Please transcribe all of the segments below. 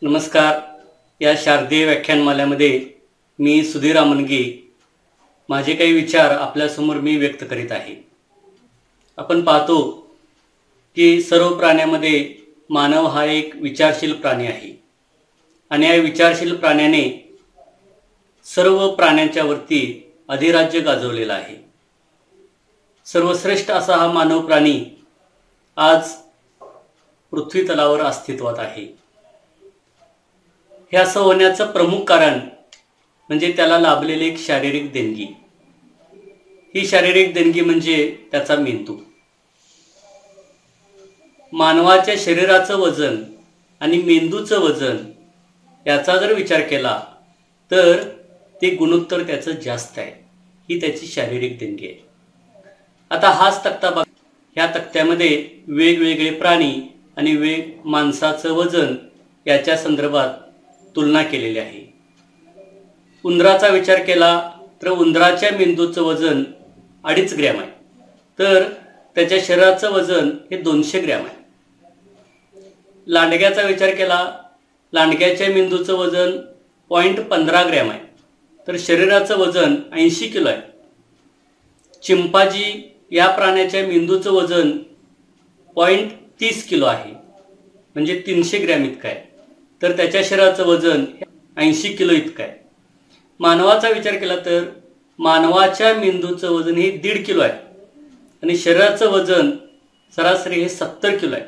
नमस्कार. या शारदीय व्याख्यानमालेमध्ये मी सुधीर आमनगे माझे काही विचार आपल्यासमोर मी व्यक्त करीत आहे. आपण पाहतो की सर्व प्राण्यांमध्ये मानव हा एक विचारशील प्राणी आहे आणि या विचारशील प्राण्याने सर्व प्राण्यांच्या वरती अधिराज्य गाजवलेला आहे. सर्वश्रेष्ठ असा हा मानव प्राणी आज पृथ्वी तलावर अस्तित्वात आहे. हे असं होण्याचं प्रमुख कारण म्हणजे त्याला लाभलेली एक शारीरिक देणगी. ही शारीरिक देणगी म्हणजे त्याचा मेंदू. मानवाच्या शरीराचं वजन आणि मेंदूचं वजन याचा जर विचार केला तर ते गुणोत्तर त्याचं जास्त आहे. ही त्याची शारीरिक देणगी आहे. आता हाच तक्ता बघा. ह्या तक्त्यामध्ये वेगवेगळे प्राणी आणि माणसाचं वजन याच्या संदर्भात तुलना केलेली आहे. उंदराचा विचार केला तर उंदराच्या मेंदूचं वजन 2.5 ग्रॅम आहे, तर त्याच्या शरीराचं वजन हे 200 ग्रॅम आहे. लांडग्याचा विचार केला, लांडग्याच्या मेंदूचं वजन 0.15 ग्रॅम आहे, तर शरीराचं वजन 80 किलो आहे. चिंपांझी या प्राण्याच्या मेंदूचं वजन 0.30 किलो आहे, म्हणजे 300 ग्रॅम इतकं आहे, तर त्याच्या शरीराचं वजन 80 किलो इतकं आहे. मानवाचा विचार केला तर मानवाच्या मेंदूचं वजन हे 1.5 किलो आहे आणि शरीराचं वजन सरासरी हे 70 किलो आहे.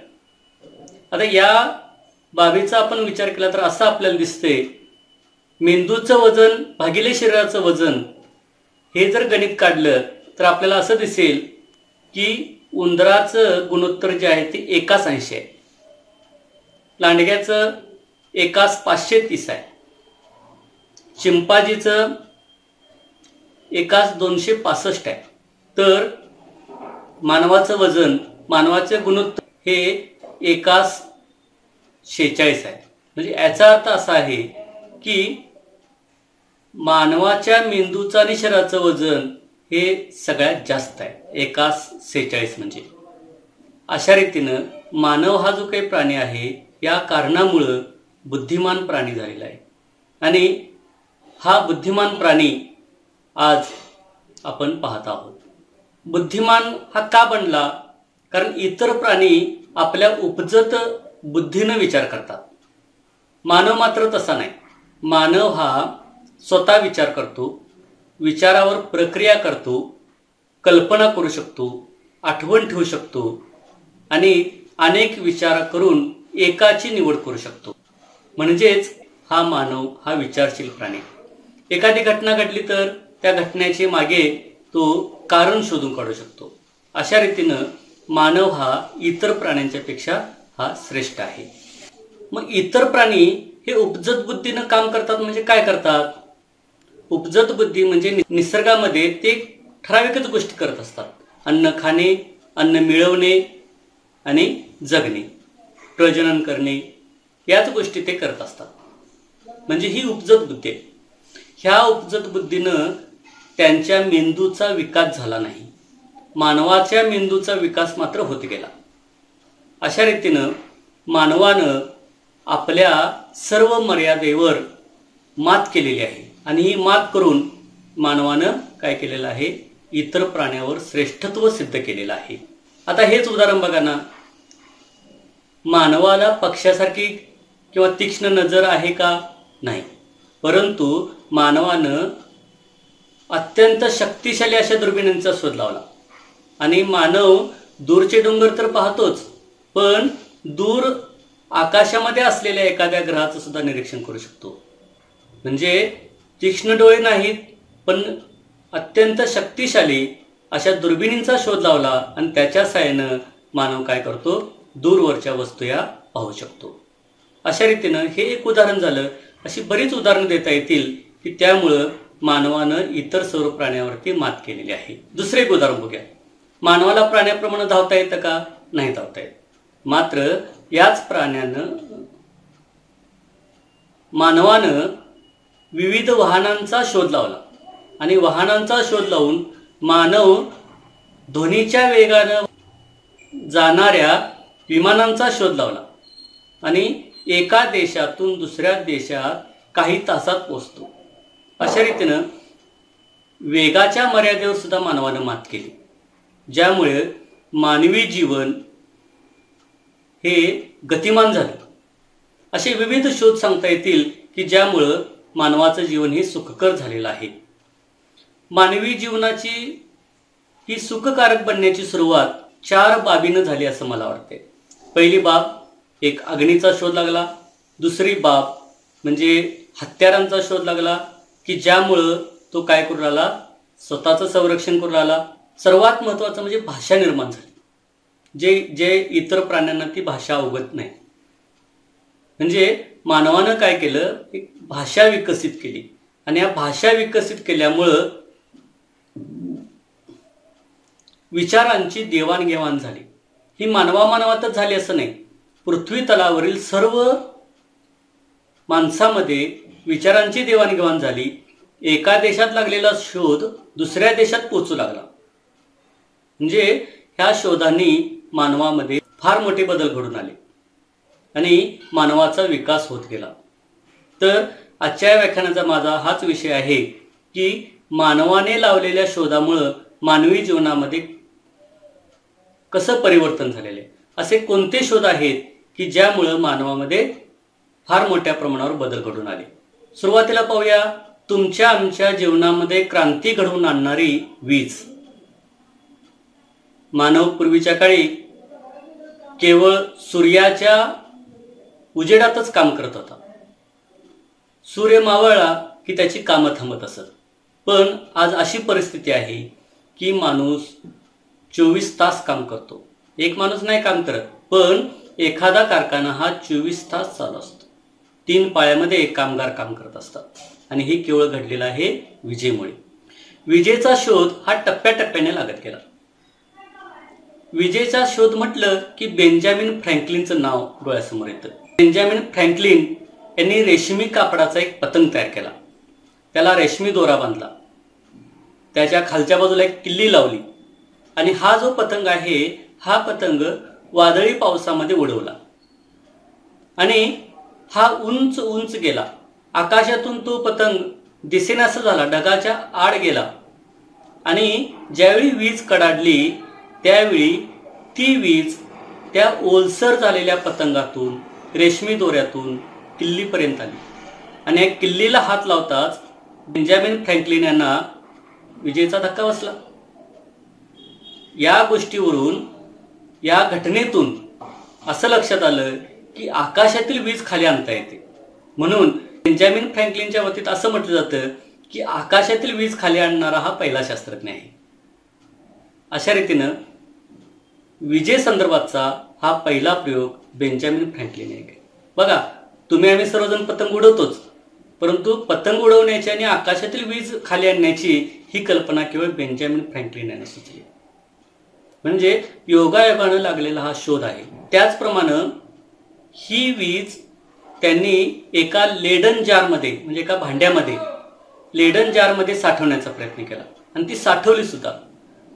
आता या बाबीचा आपण विचार केला तर असं आपल्याला दिसते, मेंदूचं वजन भागिले शरीराचं वजन हे जर गणित काढलं तर आपल्याला असं दिसेल की उंदराचं गुणोत्तर जे आहे ते 1:80 आहे, लांडग्याचं 1:530 आहे, चिंपांझीचं 1:265 आहे, तर मानवाचं वजन मानवाचे गुणोत्तर हे 1:46 आहे. म्हणजे याचा अर्थ असा आहे की मानवाच्या मेंदूचं आणि शरीराचं वजन हे सगळ्यात जास्त आहे, 1:46. म्हणजे अशा रीतीनं मानव हा जो काही प्राणी आहे या कारणामुळं बुद्धिमान प्राणी झालेला आहे. आणि हा बुद्धिमान प्राणी आज आपण पाहत आहोत. बुद्धिमान हा का बनला? कारण इतर प्राणी आपल्या उपजत बुद्धीनं विचार करतात. मानव मात्र तसा नाही. मानव हा स्वतः विचार करतो, विचारावर प्रक्रिया करतो, कल्पना करू शकतो, आठवण ठेवू शकतो आणि अनेक विचार करून एकाची निवड करू शकतो. म्हणजेच हा मानव हा विचारशील प्राणी. एखादी घटना घडली तर त्या घटनेचे मागे तो कारण शोधून काढू शकतो. अशा रीतीनं मानव हा इतर प्राण्यांच्या पेक्षा हा श्रेष्ठ आहे. मग इतर प्राणी हे उपजत बुद्धीनं काम करतात. म्हणजे काय करतात? उपजत बुद्धी म्हणजे निसर्गामध्ये ते ठराविकच गोष्टी करत असतात. अन्न खाणे, अन्न मिळवणे आणि जगणे, प्रजनन करणे, याच गोष्टी ते करत असतात. म्हणजे ही उपजत बुद्धी आहे. ह्या उपजत बुद्धीनं त्यांच्या मेंदूचा विकास झाला नाही. मानवाच्या मेंदूचा विकास मात्र होत गेला. अशा रीतीनं मानवानं आपल्या सर्व मर्यादेवर मात केलेली आहे आणि ही मात करून मानवानं काय केलेलं आहे? इतर प्राण्यावर श्रेष्ठत्व सिद्ध केलेलं आहे. आता हेच उदाहरण बघा ना. मानवाला पक्ष्यासारखी किंवा तीक्ष्ण नजर आहे का? नाही. परंतु मानवानं अत्यंत शक्तिशाली अशा दुर्बिणींचा शोध लावला आणि मानव दूरचे डोंगर तर पाहतोच, पण दूर आकाशामध्ये असलेल्या एखाद्या ग्रहाचं सुद्धा निरीक्षण करू शकतो. म्हणजे तीक्ष्ण डोळे नाहीत, पण अत्यंत शक्तिशाली अशा दुर्बिणींचा शोध लावला आणि त्याच्या साहाय्यानं मानव काय करतो? दूरवरच्या वस्तू या पाहू शकतो. अशा रीतीनं हे एक उदाहरण झालं. अशी बरीच उदाहरणं देता येतील की त्यामुळं मानवानं इतर सर्व प्राण्यांवरती मात केलेली आहे. दुसरे एक उदाहरण बघूया. मानवाला प्राण्याप्रमाणे धावता येतं का? नाही धावता येत. मात्र याच मानवानं विविध वाहनांचा शोध लावला आणि वाहनांचा शोध लावून मानव ध्वनीच्या वेगानं जाणाऱ्या विमानांचा शोध लावला आणि एका देशातून दुसऱ्या देशात काही तासात पोहोचतो. अशा रीतीनं वेगाच्या मर्यादेवर सुद्धा मानवानं मात केली, ज्यामुळे मानवी जीवन हे गतिमान झालं. असे विविध शोध सांगता येतील की ज्यामुळं मानवाचं जीवन हे सुखकर झालेलं आहे. मानवी जीवनाची ही सुखकारक बनण्याची सुरुवात 4 बाबीनं झाली असं मला वाटते. पहिली बाब, एक अग्नीचा शोध लागला. दुसरी बाब म्हणजे हत्यारांचा शोध लागला की ज्यामुळं तो काय करू लागला, स्वतःचं संरक्षण करू लागला. सर्वात महत्त्वाचं म्हणजे भाषा निर्माण झाली, जे इतर प्राण्यांना ती भाषा अवगत नाही. म्हणजे मानवानं काय केलं, एक भाषा विकसित केली आणि या भाषा विकसित केल्यामुळं विचारांची देवाणघेवाण झाली. ही मानवातच झाली असं नाही, पृथ्वी तलावरील सर्व माणसामध्ये विचारांची देवाणघेवाण झाली. एका देशात लागलेला शोध दुसऱ्या देशात पोहोचू लागला. म्हणजे ह्या शोधांनी मानवामध्ये फार मोठे बदल घडून आले आणि मानवाचा विकास होत गेला. तर आजच्या व्याख्यानाचा माझा हाच विषय आहे की मानवाने लावलेल्या शोधामुळं मानवी जीवनामध्ये कसं परिवर्तन झालेले, असे कोणते शोध आहेत की ज्यामुळं मानवामध्ये फार मोठ्या प्रमाणावर बदल घडून आले. सुरुवातीला पाहूया, तुमच्या आमच्या जीवनामध्ये क्रांती घडवून आणणारी वीज. मानव पूर्वीच्या काळी केवळ सूर्याच्या उजेडातच काम करत होता. सूर्य मावळला की त्याची कामं थांबत असत. पण आज अशी परिस्थिती आहे की माणूस 24 तास काम करतो. एक माणूस नाही काम करत, पण एखादा कारखाना हा 24 तास चालू असतो. 3 पाळ्यामध्ये एक कामगार काम करत असतात आणि हे केवळ घडलेलं आहे विजेमुळे. विजेचा शोध हा टप्प्याटप्प्याने लागत गेला. विजेचा शोध म्हटलं की बेंजामिन फ्रँकलिनचं नाव डोळ्यासमोर येतं. बेंजामिन फ्रँकलिन यांनी रेशमी कापडाचा एक पतंग तयार केला. त्याला रेशमी दोरा बांधला, त्याच्या खालच्या बाजूला एक किल्ली लावली आणि हा जो पतंग आहे हा पतंग वादळी पावसामध्ये उडवला आणि हा उंच उंच गेला. आकाशातून तो पतंग दिसेनासा झाला, ढगाच्या आड गेला आणि ज्यावेळी वीज कडाडली त्यावेळी ती वीज त्या ओलसर झालेल्या पतंगातून, रेशमी दोऱ्यातून किल्लीपर्यंत आली आणि या किल्लीला हात लावताच बेंजामिन फ्रँकलिन यांना विजेचा धक्का बसला. या गोष्टीवरून, या घटनेतून असं लक्षात आलं की आकाशातील वीज खाली आणता येते. म्हणून बेंजामिन फ्रँकलिनच्या वतीत असं म्हटलं जातं की आकाशातील वीज खाली आणणारा हा पहिला शास्त्रज्ञ आहे. अशा रीतीनं विजेसंदर्भातचा हा पहिला प्रयोग बेंजामिन फ्रँकलिन यांनी केला. बघा, तुम्ही आम्ही सर्वजण पतंग उडवतोच, परंतु पतंग उडवण्याची आणि आकाशातील वीज खाली आणण्याची ही कल्पना केवळ बेंजामिन फ्रँकलिन यांनी सुचली. म्हणजे योगायोगानं लागलेला हा शोध आहे. त्याचप्रमाणे ही वीज त्यांनी एका लेडन जारमध्ये, म्हणजे एका भांड्यामध्ये, लेडन जारमध्ये साठवण्याचा प्रयत्न केला आणि ती साठवली सुद्धा.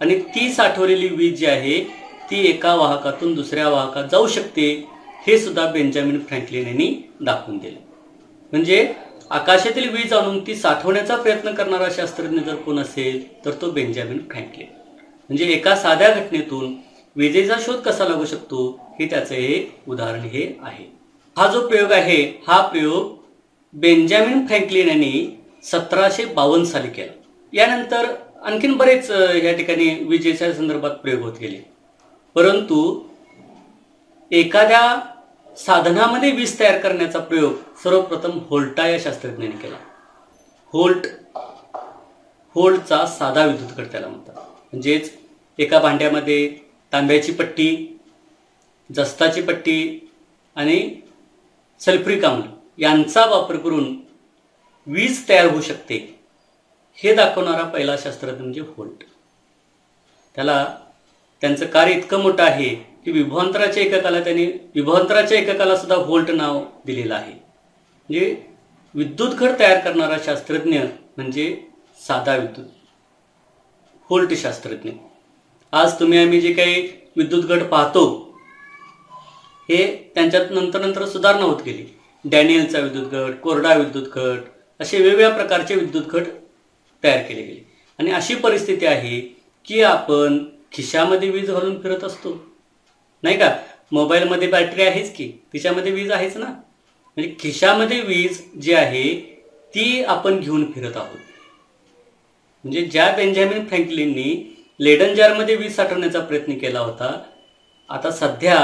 आणि ती साठवलेली वीज जी आहे ती एका वाहकातून दुसऱ्या वाहकात जाऊ शकते, हे सुद्धा बेंजामिन फ्रँकलिन यांनी दाखवून दिले. म्हणजे आकाशातील वीज आणून ती साठवण्याचा प्रयत्न करणारा शास्त्रज्ञ जर कोण असेल तर तो बेंजामिन फ्रँकलिन. म्हणजे एका साध्या घटनेतून विजेचा शोध कसा लागू शकतो हे त्याचं एक उदाहरण हे आहे. हा जो प्रयोग आहे हा प्रयोग बेंजामिन फ्रँकलिन यांनी 1752 साली केला. यानंतर आणखीन बरेच या ठिकाणी विजेच्या संदर्भात प्रयोग होत गेले, परंतु एखाद्या साधनामध्ये वीज तयार करण्याचा प्रयोग सर्वप्रथम व्होल्टा या शास्त्रज्ञाने केला. व्होल्टचा साधा विद्युतघट त्याला म्हणतात. म्हणजेच एका भांड्यामध्ये तांब्याची पट्टी, जस्ताची पट्टी आणि सल्फ्युरिक आम्ल यांचा वापर करून वीज तयार होऊ शकते हे दाखवणारा पहिला शास्त्रज्ञ म्हणजे व्होल्ट. त्यांचं कार्य इतकं मोठं आहे की विभवांतराच्या एककाला सुद्धा व्होल्ट नाव दिलेलं आहे. म्हणजे विद्युतघट तयार करणारा शास्त्रज्ञ म्हणजे साधा व्होल्ट शास्त्रज्ञ. आज तुम्ही आम्ही जे काही विद्युतघट पाहतो हे त्यांच्यात नंतर सुधारणा होत गेली. डॅनियलचा विद्युत घट, कोरडा विद्युत घट, असे वेगवेगळ्या प्रकारचे विद्युत घट तयार केले गेले. आणि अशी परिस्थिती आहे की आपण खिशामध्ये वीज घालून फिरत असतो, नाही का? मोबाईलमध्ये बॅटरी आहेच की, तिच्यामध्ये वीज आहेच ना. म्हणजे खिशामध्ये वीज जी आहे ती आपण घेऊन फिरत आहोत. म्हणजे ज्या बेंजामिन फ्रँकलिननी लेडन जारमध्ये वीज साठवण्याचा प्रयत्न केला होता, आता सध्या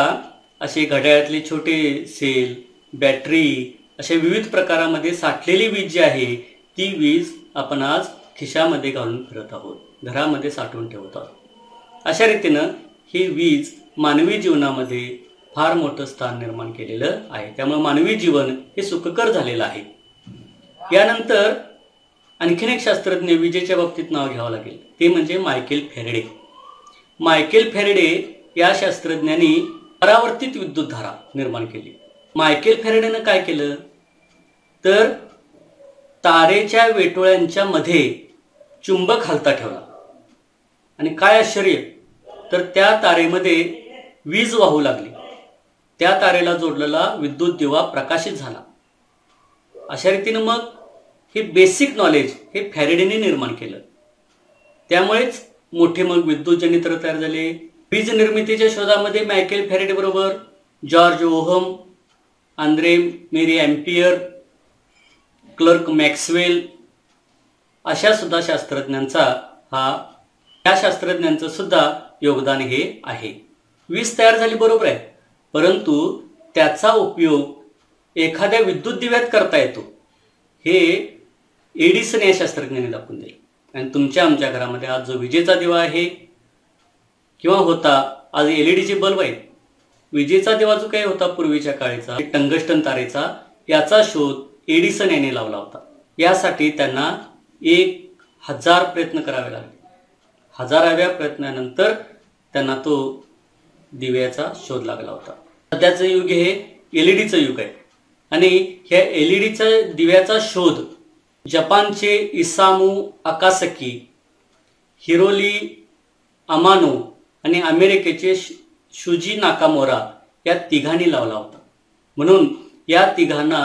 असे घड्याळातले छोटे सेल, बॅटरी, अशा विविध प्रकारामध्ये साठलेली वीज जी आहे ती वीज आपण आज खिशामध्ये घालून फिरत आहोत, घरामध्ये साठवून ठेवत आहोत. अशा रीतीनं ही वीज मानवी जीवनामध्ये फार मोठं स्थान निर्माण केलेलं आहे. त्यामुळे मानवी जीवन हे सुखकर झालेलं आहे. यानंतर आणखीन एक शास्त्रज्ञ विजेच्या बाबतीत नाव घ्यावं लागेल, ते म्हणजे मायकेल फॅरेडे. मायकेल फॅरेडे या शास्त्रज्ञांनी परावर्तित विद्युतधारा निर्माण केली. मायकेल फॅरेडेनं काय केलं तर तारेच्या वेटोळ्यांच्या मध्ये चुंबक हलता ठेवला. आणि काय आश्चर्य, तर त्या तारेमध्ये वीज वाहू लागली. त्या तारेला जोडलेला विद्युत दिवा प्रकाशित झाला. अशा रीतीनं मग हे बेसिक नॉलेज हे फॅरेडेने निर्माण केलं. त्यामुळेच मोठे मग विद्युत जनित्र तयार झाले. वीज निर्मितीच्या शोधामध्ये मायकेल फॅरेडे बरोबर जॉर्ज ओहम, आंद्रे मेरी एम्पियर, क्लर्क मॅक्सवेल अशा सुद्धा शास्त्रज्ञांचं सुद्धा योगदान हे आहे. वीज तयार झाली बरोबर आहे, परंतु त्याचा उपयोग एखाद्या विद्युत दिव्यात करता येतो हे एडिसन या शास्त्रज्ञांनी दाखवून दिले. आणि तुमच्या आमच्या घरामध्ये आज जो विजेचा दिवा आहे किंवा होता, आज LED चे बल्ब आहेत. विजेचा दिवा जो काही होता पूर्वीच्या काळीचा टंगस्टन तारेचा, याचा शोध एडिसन यांनी लावला होता. यासाठी त्यांना 1000 प्रयत्न करावे लागले. 1000व्या प्रयत्नानंतर त्यांना तो दिव्याचा शोध लागला होता. सध्याचं युग हे LED युग आहे. आणि ह्या LED दिव्याचा शोध जपानचे इसामू अकासकी, हिरोली अमानो आणि अमेरिकेचे शुजी नाकामोरा या तिघांनी लावला होता. म्हणून या तिघांना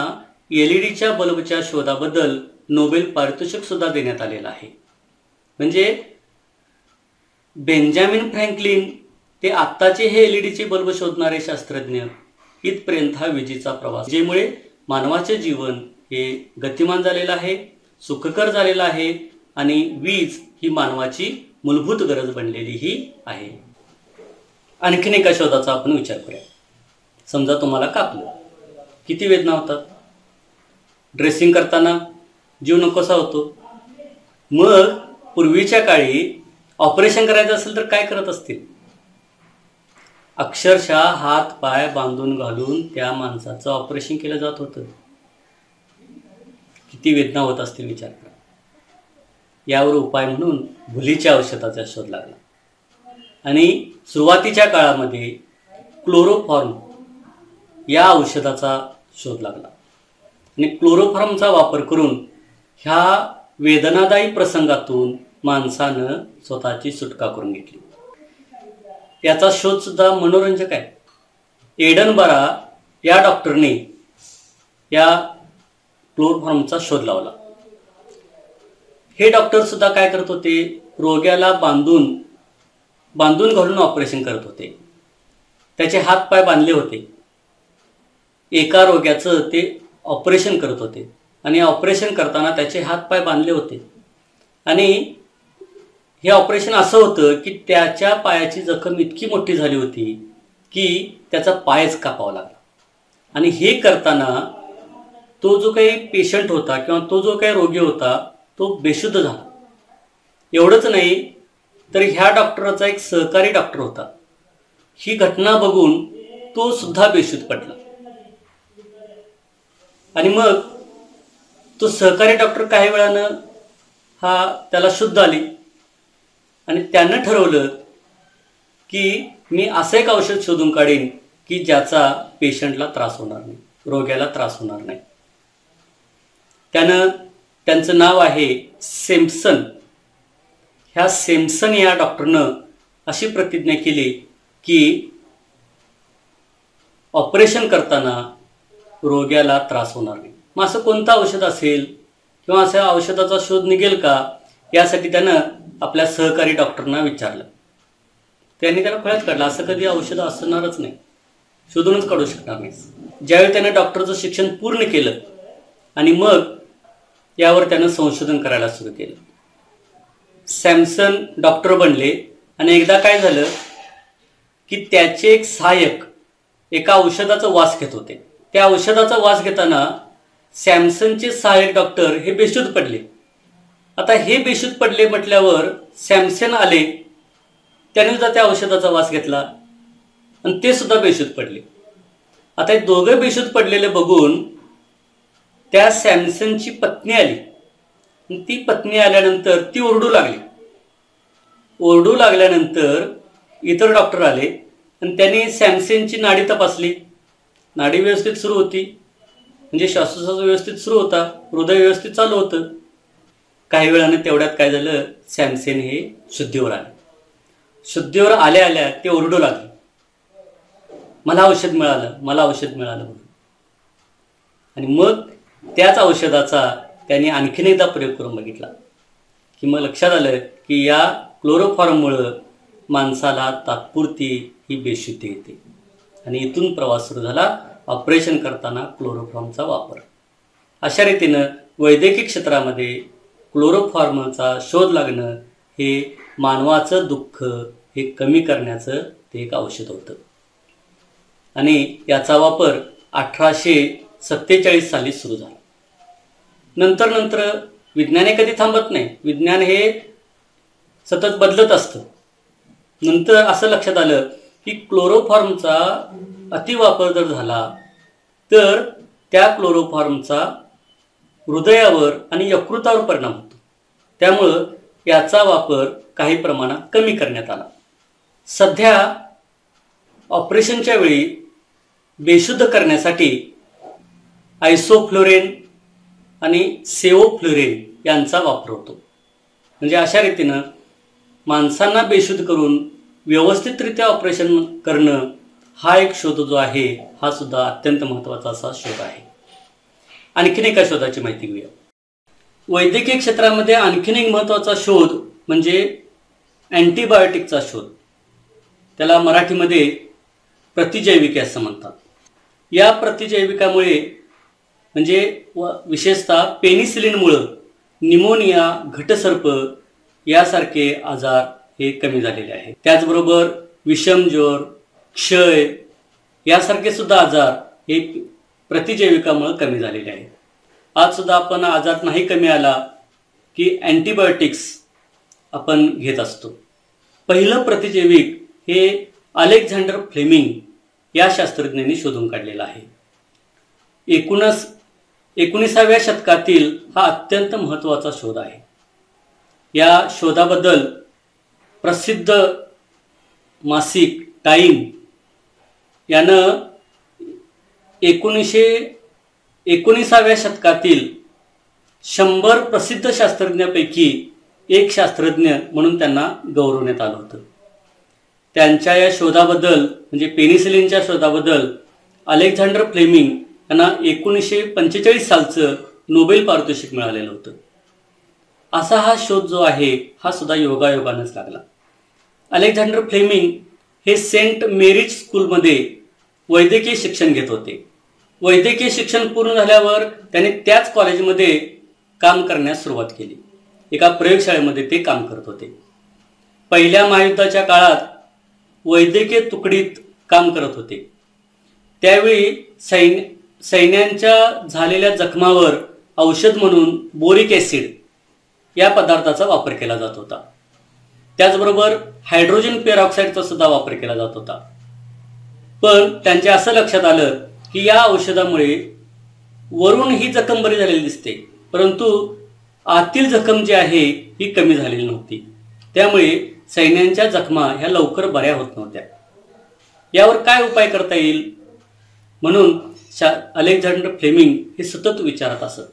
LED बल्बच्या शोधाबद्दल नोबेल पारितोषिक सुद्धा देण्यात आलेलं आहे. म्हणजे बेंजामिन फ्रँकलिन ते आत्ताचे हे LED बल्ब शोधणारे शास्त्रज्ञ इथपर्यंत हा विजेचा प्रवास, ज्यामुळे मानवाचे जीवन हे गतिमान झालेलं आहे, सुखकर झालेलं आहे आणि वीज ही मानवाची मूलभूत गरज बनलेली ही आहे. आणखीन एका शोधाचा आपण विचार करूया. समजा तुम्हाला कापलं, किती वेदना होतात. ड्रेसिंग करताना जीव नकोसा होतो. मग पूर्वीच्या काळी ऑपरेशन करायचं असेल तर काय करत असतील? अक्षरशः हात पाय बांधून घालून त्या माणसाचं ऑपरेशन केलं जात होतं. किती वेदना होत असतील विचार करा. यावर उपाय म्हणून भुलीच्या औषधाचा शोध लागला. आणि सुरुवातीच्या काळामध्ये क्लोरोफॉर्म या औषधाचा शोध लागला. आणि क्लोरोफॉर्मचा वापर करून ह्या वेदनादायी प्रसंगातून माणसानं स्वतःची सुटका करून घेतली. याचा शोध सुद्धा मनोरंजक आहे. एडनबरा या डॉक्टरने या क्लोरोफॉर्मचा शोध लावला. हे डॉक्टर सुद्धा काय करत होते? रोग्याला बांधून घालून ऑपरेशन करत होते. त्याचे हात पाय बांधले होते. एका रोग्याचं ते ऑपरेशन करत होते आणि ऑपरेशन करताना त्याचे हात पाय बांधले होते. आणि हे ऑपरेशन असं होतं की त्याच्या पायाची जखम इतकी मोठी झाली होती की त्याचा पायच कापावा लागला. आणि हे करताना तो जो काही पेशंट होता किंवा तो जो काही रोगी होता तो बेशुद्ध झाला. एवढंच नाही तर ह्या डॉक्टरचा एक सहकारी डॉक्टर होता. ही घटना बघून तो सुद्धा बेशुद्ध पडला. आणि मग तो सहकारी डॉक्टर काही वेळानं त्याला शुद्ध आली आणि त्यानं ठरवलं की मी असं एक औषध शोधून काढीन की ज्याचा पेशंटला त्रास होणार नाही, रोग्याला त्रास होणार नाही. त्यांचं नाव आहे सेम्पसन. ह्या सेम्पसन या डॉक्टरनं अशी प्रतिज्ञा केली की ऑपरेशन करताना रोग्याला त्रास होणार नाही. मग असं कोणतं औषध असेल किंवा अशा औषधाचा शोध निघेल का, यासाठी त्यानं आपल्या सहकारी डॉक्टरना विचारलं. त्यांनी त्याला फळच काढलं, असं कधी औषध असणारच नाही, शोधूनच काढू शकणार नाही. ज्यावेळी त्यानं डॉक्टरचं शिक्षण पूर्ण केलं आणि मग यावर त्यानं संशोधन करायला सुरू केलं. सॅमसन डॉक्टर बनले आणि एकदा काय झालं की त्याचे एक सहाय्यक एका औषधाचा वास घेत होते. त्या औषधाचा वास घेताना सॅमसनचे सहाय्यक डॉक्टर हे बेशुद्ध पडले. आता हे बेशुद्ध पडले म्हटल्यावर सॅमसन आले, त्याने सुद्धा त्या औषधाचा वास घेतला आणि ते सुद्धा बेशुद्ध पडले. आता हे दोघं बेशुद्ध पडलेले बघून त्या सॅमसनची पत्नी आली. ती पत्नी आल्यानंतर ती ओरडू लागली. ओरडू लागल्यानंतर इतर डॉक्टर आले आणि त्यांनी सॅमसनची नाडी तपासली. नाडी व्यवस्थित सुरू होती, म्हणजे श्वासोच्छ्वास व्यवस्थित सुरू होता, हृदय व्यवस्थित चालू होतं. काही वेळाने तेवढ्यात काय झालं, सॅमसन हे शुद्धीवर आले. शुद्धीवर आल्या आल्या ते ओरडू लागले, मला औषध मिळालं, मला औषध मिळालं म्हणून. आणि मग त्याच औषधाचा त्यांनी आणखीन एकदा प्रयोग करून बघितला की मग लक्षात आलं की या क्लोरोफॉर्ममुळं माणसाला तात्पुरती ही बेशुद्धी येते. आणि इथून प्रवास सुरू झाला ऑपरेशन करताना क्लोरोफॉर्मचा वापर. अशा रीतीनं वैद्यकीय क्षेत्रामध्ये क्लोरोफॉर्मचा शोध लागणं हे मानवाचं दुःख हे कमी करण्याचं ते एक औषध होतं. आणि याचा वापर 1847 साली सुरू झाला. नंतर विज्ञान हे कधी थांबत नाही, विज्ञान हे सतत बदलत असतं. नंतर असं लक्षात आलं की क्लोरोफॉर्मचा अतिवापर जर झाला तर त्या क्लोरोफॉर्मचा हृदयावर आणि यकृतावर परिणाम होतो. त्यामुळं याचा वापर काही प्रमाणात कमी करण्यात आला. सध्या ऑपरेशनच्या वेळी बेशुद्ध करण्यासाठी आयसोफ्लोरेन आणि सेओफ्लोरेन यांचा वापर होतो. म्हणजे अशा रीतीनं माणसांना बेशुद्ध करून व्यवस्थितरित्या ऑपरेशन करणं हा एक शोध जो आहे हा सुद्धा अत्यंत महत्त्वाचा असा शोध आहे. आणखीन एका शोधाची माहिती घेऊया. वैद्यकीय क्षेत्रामध्ये आणखीन एक महत्त्वाचा शोध म्हणजे अँटीबायोटिकचा शोध. त्याला मराठीमध्ये प्रतिजैविके असं म्हणतात. या प्रतिजैविकामुळे म्हणजे विशेषतः पेनिसिलिनमुळं निमोनिया, घटसर्प यासारखे आजार हे कमी झालेले आहेत. त्याचबरोबर विषमज्वर, क्षय यासारखे सुद्धा आजार हे प्रतिजैविकामुळे कमी झालेले आहेत. आज सुद्धा आपण आजार नाही कमी आला की अँटीबायोटिक्स आपण घेत असतो. पहिलं प्रतिजैविक हे अलेक्झांडर फ्लेमिंग या शास्त्रज्ञांनी शोधून काढलेला आहे. 19व्या शतकातील हा अत्यंत महत्त्वाचा शोध आहे. या शोधाबद्दल प्रसिद्ध मासिक टाइम यानं 19व्या शतकातील 100 प्रसिद्ध शास्त्रज्ञांपैकी एक शास्त्रज्ञ म्हणून त्यांना गौरवण्यात आलं होतं. त्यांच्या या शोधाबद्दल म्हणजे पेनिसिलिनच्या शोधाबद्दल अलेक्झांडर फ्लेमिंग यांना 1945 सालचं नोबेल पारितोषिक मिळालेलं होतं. असा हा शोध जो आहे हा सुद्धा योगायोगानंच लागला. अलेक्झांडर फ्लेमिंग हे सेंट मेरीज स्कूलमध्ये वैद्यकीय शिक्षण घेत होते. वैद्यकीय शिक्षण पूर्ण झाल्यावर त्याने त्याच कॉलेजमध्ये काम करण्यास सुरुवात केली. एका प्रयोगशाळेमध्ये ते काम करत होते. पहिल्या महायुद्धाच्या काळात वैद्यकीय तुकडीत काम करत होते. त्यावेळी सैन्यांच्या झालेल्या जखमावर औषध म्हणून बोरिक ॲसिड या पदार्थाचा वापर केला जात होता. त्याचबरोबर हायड्रोजन पेरॉक्साईडचा सुद्धा वापर केला जात होता. पण त्यांच्या असं लक्षात आलं की या औषधामुळे वरून ही जखम बरी झालेली दिसते, परंतु आतील जखम जी आहे ही कमी झालेली नव्हती. त्यामुळे सैन्यांच्या जखमा ह्या लवकर बऱ्या होत नव्हत्या. यावर काय उपाय करता येईल म्हणून अलेक्झांडर फ्लेमिंग हे सतत विचारत असत.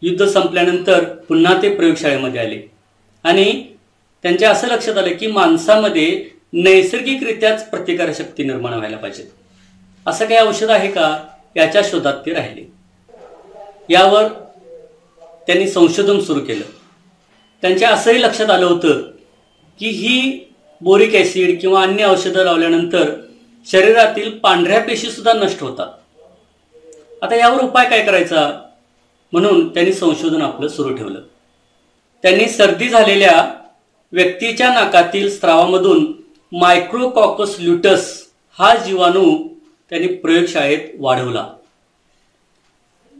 युद्ध संपल्यानंतर पुन्हा ते प्रयोगशाळेमध्ये आले आणि त्यांच्या असं लक्षात आलं की माणसामध्ये नैसर्गिकरित्याच प्रतिकारशक्ती निर्माण व्हायला पाहिजे. असं काही औषध आहे का, याच्या शोधात ते राहिले. यावर त्यांनी संशोधन सुरू केलं. त्यांच्या असंही लक्षात आलं होतं की ही बोरिक ॲसिड किंवा अन्य औषधं लावल्यानंतर शरीरातील पांढऱ्या पेशीसुद्धा नष्ट होतात. आता यावर उपाय काय करायचा, म्हणून त्यांनी संशोधन आपलं सुरू ठेवलं. त्यांनी सर्दी झालेल्या व्यक्तीच्या नाकातील स्रावामधून मायक्रोकॉकस ल्युटस हा जीवाणू त्यांनी प्रयोगशाळेत वाढवला.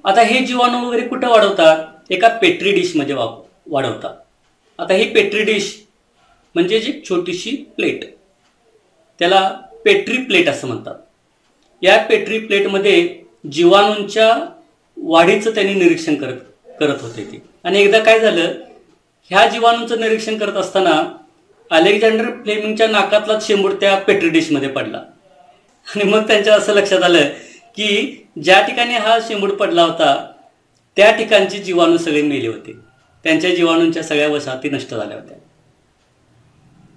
आता हे जीवाणू वगैरे कुठं वाढवतात, एका पेट्री डिशमध्ये वाढवतात. आता ही पेट्री डिश म्हणजे जी छोटीशी प्लेट, त्याला पेट्री प्लेट असं म्हणतात. या पेट्री प्लेटमध्ये जीवाणूंच्या वाढीचं त्यांनी निरीक्षण करत होते ते. आणि एकदा काय झालं, ह्या जीवाणूंचं निरीक्षण करत असताना अलेक्झांडर फ्लेमिंगच्या नाकातला चेंबूर त्या पेट्री डिशमध्ये पडला. आणि मग त्यांच्या असं लक्षात आलं की ज्या ठिकाणी हा चेंबूर पडला होता त्या ठिकाणचे जीवाणू सगळे मेले होते. त्यांच्या जीवाणूंच्या सगळ्या वसाहती नष्ट झाल्या होत्या.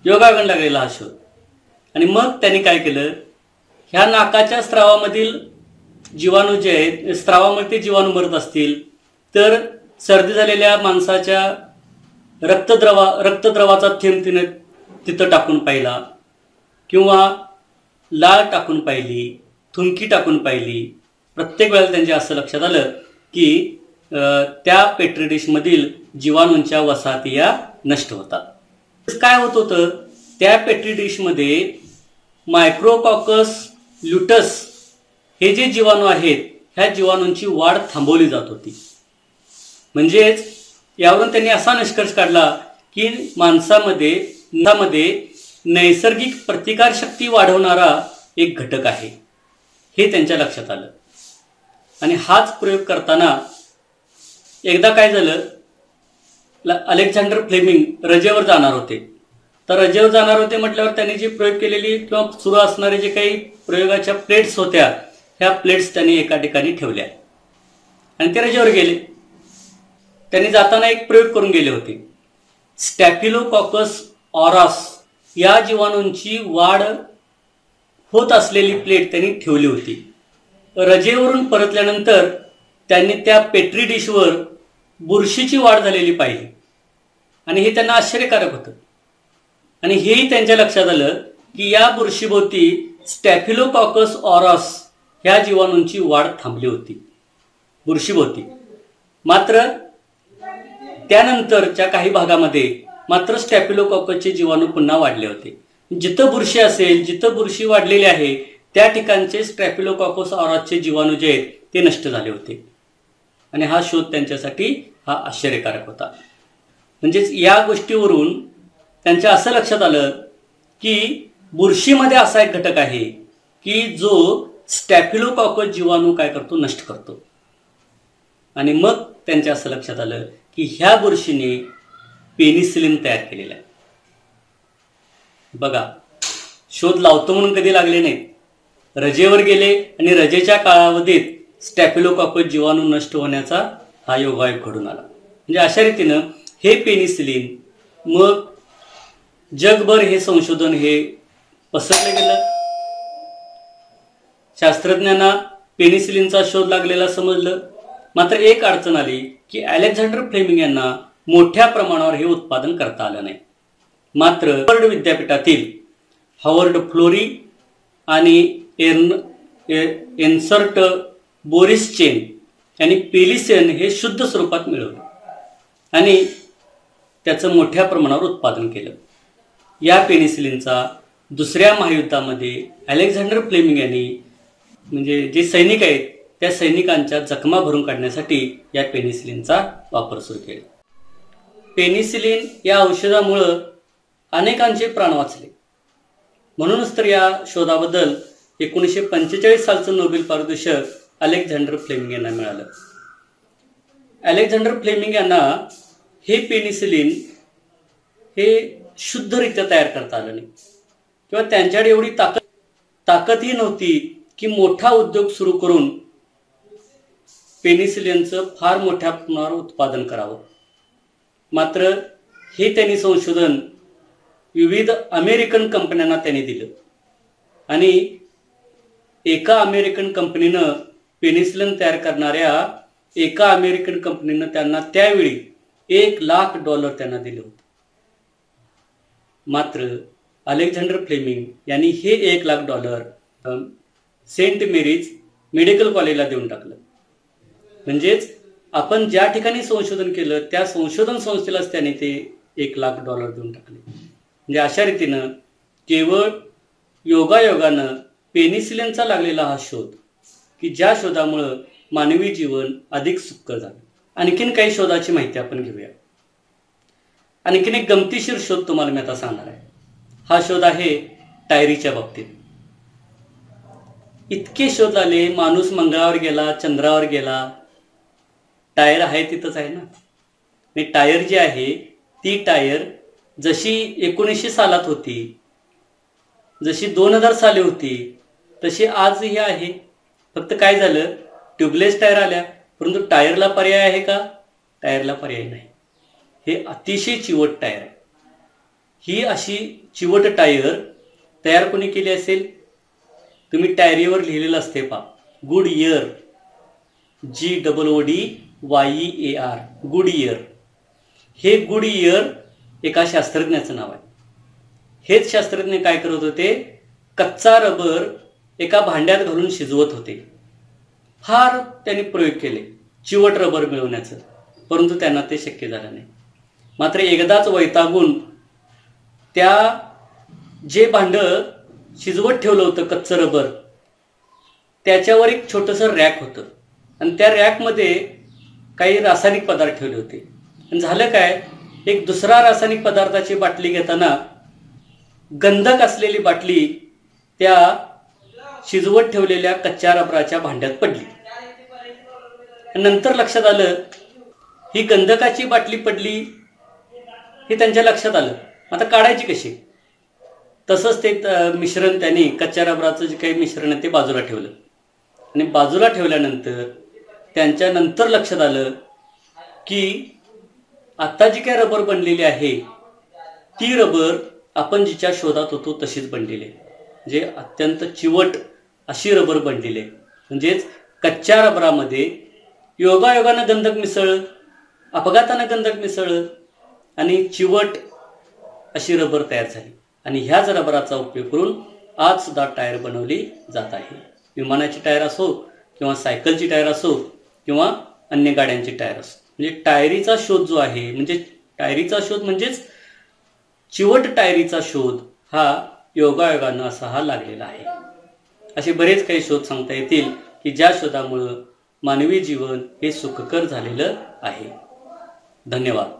योगायोगाने लागलेला हा शोध. आणि मग त्यांनी काय केलं, ह्या नाकाच्या स्रावामधील जीवाणू जे आहेत, स्रावामध्ये जीवाणू मरत असतील तर सर्दी झालेल्या माणसाच्या रक्तद्रवाचा थेंब तिथं टाकून पाहिला, किंवा लाळ टाकून पाहिली, थुंकी टाकून पाहिली. प्रत्येक वेळेला त्यांच्या असं लक्षात आलं की त्या पेट्री डिशमधील जीवाणूंच्या वसाहती या नष्ट होतात. काय होत होतं, त्या पेट्री डिशमध्ये मायक्रोकॉकस ल्युटस हे जे जीवाणू आहेत, ह्या जीवाणूंची वाढ थांबवली जात होती. म्हणजेच यावरून त्यांनी असा निष्कर्ष काढला की माणसामध्ये नैसर्गिक प्रतिकारशक्ती वाढवणारा एक घटक आहे, हे त्यांच्या लक्षात आलं. आणि हाच प्रयोग करताना एकदा काय झालं, अलेक्झांडर फ्लेमिंग रजेवर जाणार होते. तर रजेवर जाणार होते म्हटल्यावर त्यांनी जी प्रयोग केलेली किंवा सुरू असणारे जे काही प्रयोगाच्या प्लेट्स होत्या, ह्या प्लेट्स त्यांनी एका ठिकाणी ठेवल्या आणि ते रजेवर गेले. त्यांनी जाताना एक प्रयोग करून गेले होते. स्टॅफिलोकॉकस ऑरास या जीवाणूंची वाढ होत असलेली प्लेट त्यांनी ठेवली होती. रजेवरून परतल्यानंतर त्यांनी त्या पेट्री डिशवर बुरशीची वाढ झालेली पाहिली आणि हे त्यांना आश्चर्यकारक होतं. आणि हेही त्यांच्या लक्षात आलं की या बुरशीभोवती स्टॅफिलोकॉकस ऑरास ह्या जीवाणूंची वाढ थांबली होती बुरशीभोवती. मात्र त्यानंतरच्या काही भागामध्ये मात्र स्टॅफिलोकॉकसचे जीवाणू पुन्हा वाढले होते. जिथं बुरशी असेल, जिथं बुरशी वाढलेली आहे, त्या ठिकाणचे स्टॅफिलोकॉकस ऑरासचे जीवाणू जे आहेत ते नष्ट झाले होते. आणि हा शोध त्यांच्यासाठी हा आश्चर्यकारक होता. म्हणजेच या गोष्टीवरून त्यांच्या असं लक्षात आलं की बुरशीमध्ये असा एक घटक आहे की जो स्टॅफिलोकॉकस जीवाणू काय करतो, नष्ट करतो. आणि मग त्यांच्या असं लक्षात आलं की ह्या बुरशीने पेनिसिलिन तयार केलेलं आहे. बघा, शोध लावतो म्हणून कधी लागले नाहीत. रजेवर गेले आणि रजेच्या कालावधीत स्टॅफिलोकॉकस जीवाणू नष्ट होण्याचा हा योगायोग घडून आला. म्हणजे अशा रीतीनं हे पेनिसिलिन मग जगभर हे संशोधन हे पसरलं गेलं. शास्त्रज्ञांना पेनिसिलिनचा शोध लागलेला समजलं. मात्र एक अडचण आली की अलेक्झांडर फ्लेमिंग यांना मोठ्या प्रमाणावर हे उत्पादन करता आलं नाही. मात्र हार्वर्ड विद्यापीठातील हॉवर्ड फ्लोरी आणि एन्सर्ट बोरिस चेन यांनी पेनिसिलिन हे शुद्ध स्वरूपात मिळवलं आणि त्याचं मोठ्या प्रमाणावर उत्पादन केलं. या पेनिसिलिनचा दुसऱ्या महायुद्धामध्ये अलेक्झांडर फ्लेमिंग यांनी म्हणजे जे सैनिक आहेत त्या सैनिकांच्या जखमा भरून काढण्यासाठी या पेनिसिलिनचा वापर सुरू केला. पेनिसिलिन या औषधामुळं अनेकांचे प्राण वाचले. म्हणूनच तर या शोधाबद्दल 1945 सालचं नोबेल पारितोषिक अलेक्झांडर फ्लेमिंग यांना मिळालं. अलेक्झांडर फ्लेमिंग यांना हे पेनिसिलिन हे शुद्धरित्या तयार करता आलं नाही किंवा त्यांच्याकडे एवढी ताकदही नव्हती की मोठा उद्योग सुरू करून पेनिसिलिनचं फार मोठ्या प्रमाणावर उत्पादन करावं. मात्र हे त्यांनी संशोधन विविध अमेरिकन कंपन्यांना त्यांनी दिलं आणि एका अमेरिकन कंपनीनं पेनिसिलिन तयार करणाऱ्या एका अमेरिकन कंपनीनं त्यांना त्यावेळी $1,00,000 त्यांना दिले होते. मात्र अलेक्झांडर फ्लेमिंग यांनी हे $1,00,000 सेंट मेरीज मेडिकल कॉलेजला देऊन टाकलं. म्हणजेच आपण ज्या ठिकाणी संशोधन केलं त्या संशोधन संस्थेलाच त्याने ते $1,00,000 देऊन टाकले. म्हणजे अशा रीतीनं केवळ योगायोगानं पेनिसिलिनचा लागलेला हा शोध की ज्या शोधामुळं मानवी जीवन अधिक सुकर झालं. आणखीन काही शोधाची माहिती आपण घेऊया. आणखीन एक गमतीशीर शोध तुम्हाला मी आता सांगणार आहे. हा शोध आहे टायरीच्या बाबतीत. इतके शोध आले, माणूस मंगळावर गेला, चंद्रावर गेला, टायर आहे तिथंच आहे ना. आणि टायर जी आहे ती टायर जशी 1900 सालात होती, जशी 2000 साली होती, तशी आजही आहे. फक्त काय झालं, ट्यूबलेस टायर आल्या, परंतु टायरला पर्याय आहे का? टायरला पर्याय नाही. हे अतिशय चिवट टायर आहे. ही अशी चिवट टायर तयार कोणी केली असेल? तुम्ही टायरीवर लिहिलेलं असते पहा, good year, GOODYEAR, good year. हे गुड इयर एका शास्त्रज्ञाचं नाव आहे. हेच शास्त्रज्ञ काय करत होते, कच्चा रबर एका भांड्यात घालून शिजवत होते. फार त्यांनी प्रयोग केले चिवट रबर मिळवण्याचं, परंतु त्यांना ते शक्य झालं नाही. मात्र एकदाच वैतागून त्या जे भांडं शिजवत ठेवलं होतं कच्चं रबर, त्याच्यावर एक छोटंसं रॅक होतं आणि त्या रॅकमध्ये काही रासायनिक पदार्थ ठेवले होते. आणि झालं काय, एक दुसरा रासायनिक पदार्थाची बाटली घेताना गंधक असलेली बाटली त्या शिजवत ठेवलेल्या कच्च्या रबराच्या भांड्यात पडली. नंतर लक्षात आलं ही गंधकाची बाटली पडली, हे त्यांच्या लक्षात आलं. आता काढायची कशी? तसंच ते मिश्रण त्यांनी कच्च्या रबराचं जे काही मिश्रण आहे ते बाजूला ठेवलं. आणि बाजूला ठेवल्यानंतर त्यांच्या नंतर लक्षात आलं की आता जी काही रबर बनलेली आहे ती रबर आपण जिच्या शोधात होतो तशीच बनलेली आहे. म्हणजे अत्यंत चिवट अशी रबर बनलेली आहे. म्हणजेच कच्च्या रबरामध्ये योगायोगानं गंधक मिसळलं, अपघातानं गंधक मिसळलं आणि चिवट अशी रबर तयार झाली. आणि ह्याच रबराचा उपयोग करून आज सुद्धा टायर बनवली जात आहे. विमानाची टायर असो किंवा सायकलची टायर असो किंवा अन्य गाड्यांची टायर असो. म्हणजे टायरीचा शोध जो आहे, म्हणजे टायरीचा शोध म्हणजेच चिवट टायरीचा शोध हा योगायोगानं असा हा लागलेला आहे. असे बरेच काही शोध सांगता येतील की ज्या शोधामुळं मानवी जीवन हे सुखकर झालेलं आहे. धन्यवाद.